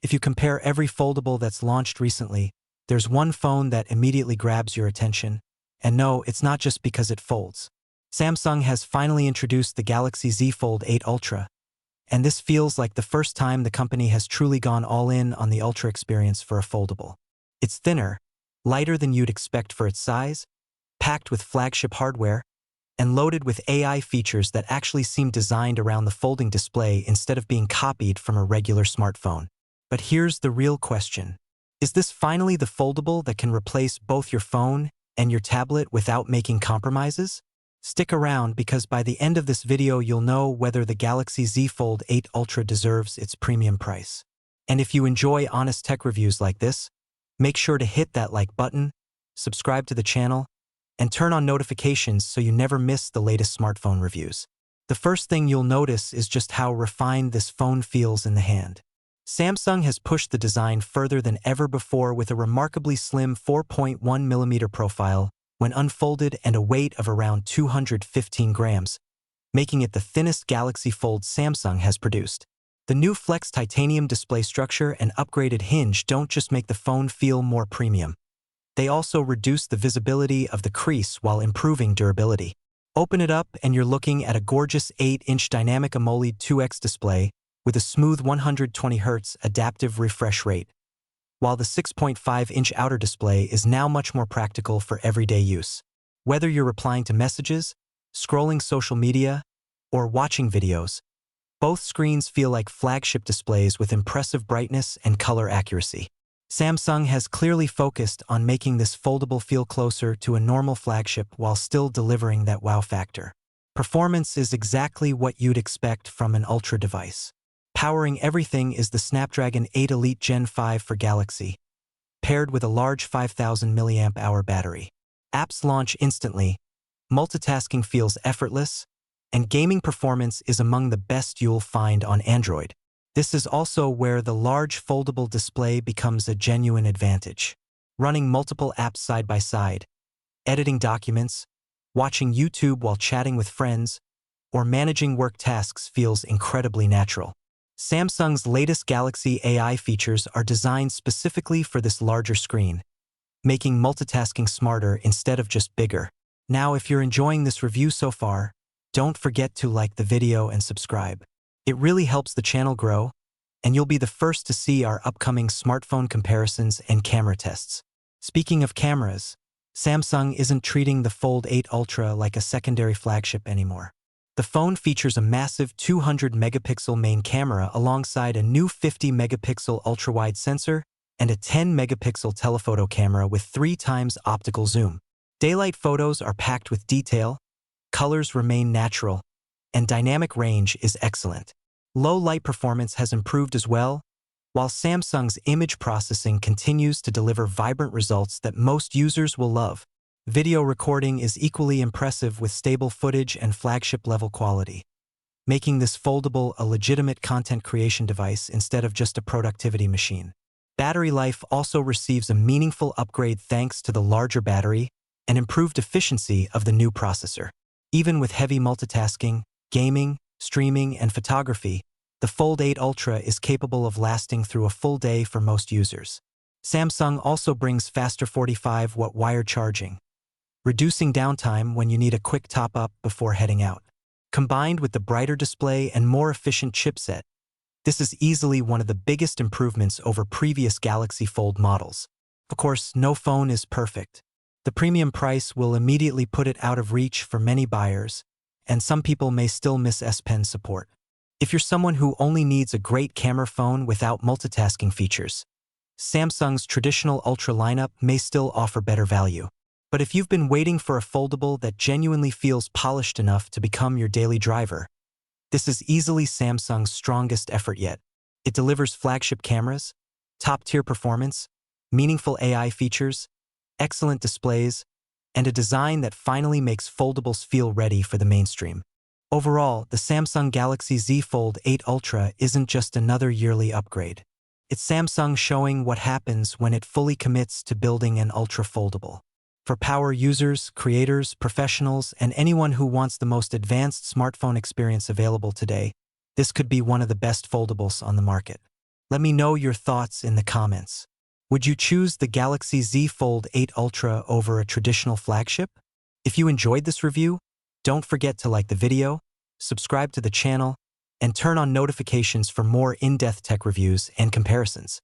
If you compare every foldable that's launched recently, there's one phone that immediately grabs your attention. And no, it's not just because it folds. Samsung has finally introduced the Galaxy Z Fold8 Ultra, and this feels like the first time the company has truly gone all in on the Ultra experience for a foldable. It's thinner, lighter than you'd expect for its size, packed with flagship hardware, and loaded with AI features that actually seem designed around the folding display instead of being copied from a regular smartphone. But here's the real question. Is this finally the foldable that can replace both your phone and your tablet without making compromises? Stick around because by the end of this video you'll know whether the Galaxy Z Fold8 Ultra deserves its premium price. And if you enjoy honest tech reviews like this, make sure to hit that like button, subscribe to the channel, and turn on notifications so you never miss the latest smartphone reviews. The first thing you'll notice is just how refined this phone feels in the hand. Samsung has pushed the design further than ever before with a remarkably slim 4.1mm profile when unfolded and a weight of around 215 grams, making it the thinnest Galaxy Fold Samsung has produced. The new Flex titanium display structure and upgraded hinge don't just make the phone feel more premium. They also reduce the visibility of the crease while improving durability. Open it up and you're looking at a gorgeous 8-inch dynamic AMOLED 2X display with a smooth 120Hz adaptive refresh rate, while the 6.5-inch outer display is now much more practical for everyday use. Whether you're replying to messages, scrolling social media, or watching videos, both screens feel like flagship displays with impressive brightness and color accuracy. Samsung has clearly focused on making this foldable feel closer to a normal flagship while still delivering that wow factor. Performance is exactly what you'd expect from an Ultra device. Powering everything is the Snapdragon 8 Elite Gen 5 for Galaxy, paired with a large 5000 mAh battery. Apps launch instantly, multitasking feels effortless, and gaming performance is among the best you'll find on Android. This is also where the large foldable display becomes a genuine advantage. Running multiple apps side by side, editing documents, watching YouTube while chatting with friends, or managing work tasks feels incredibly natural. Samsung's latest Galaxy AI features are designed specifically for this larger screen, making multitasking smarter instead of just bigger. Now, if you're enjoying this review so far, don't forget to like the video and subscribe. It really helps the channel grow, and you'll be the first to see our upcoming smartphone comparisons and camera tests. Speaking of cameras, Samsung isn't treating the Fold8 Ultra like a secondary flagship anymore. The phone features a massive 200-megapixel main camera alongside a new 50-megapixel ultra-wide sensor and a 10-megapixel telephoto camera with 3 times optical zoom. Daylight photos are packed with detail, colors remain natural, and dynamic range is excellent. Low light performance has improved as well, while Samsung's image processing continues to deliver vibrant results that most users will love. Video recording is equally impressive with stable footage and flagship-level quality, making this foldable a legitimate content creation device instead of just a productivity machine. Battery life also receives a meaningful upgrade thanks to the larger battery and improved efficiency of the new processor. Even with heavy multitasking, gaming, streaming, and photography, the Fold8 Ultra is capable of lasting through a full day for most users. Samsung also brings faster 45-watt wire charging, reducing downtime when you need a quick top-up before heading out. Combined with the brighter display and more efficient chipset, this is easily one of the biggest improvements over previous Galaxy Fold models. Of course, no phone is perfect. The premium price will immediately put it out of reach for many buyers, and some people may still miss S Pen support. If you're someone who only needs a great camera phone without multitasking features, Samsung's traditional Ultra lineup may still offer better value. But if you've been waiting for a foldable that genuinely feels polished enough to become your daily driver, this is easily Samsung's strongest effort yet. It delivers flagship cameras, top-tier performance, meaningful AI features, excellent displays, and a design that finally makes foldables feel ready for the mainstream. Overall, the Samsung Galaxy Z Fold8 Ultra isn't just another yearly upgrade. It's Samsung showing what happens when it fully commits to building an Ultra foldable. For power users, creators, professionals, and anyone who wants the most advanced smartphone experience available today, this could be one of the best foldables on the market. Let me know your thoughts in the comments. Would you choose the Galaxy Z Fold 8 Ultra over a traditional flagship? If you enjoyed this review, don't forget to like the video, subscribe to the channel, and turn on notifications for more in-depth tech reviews and comparisons.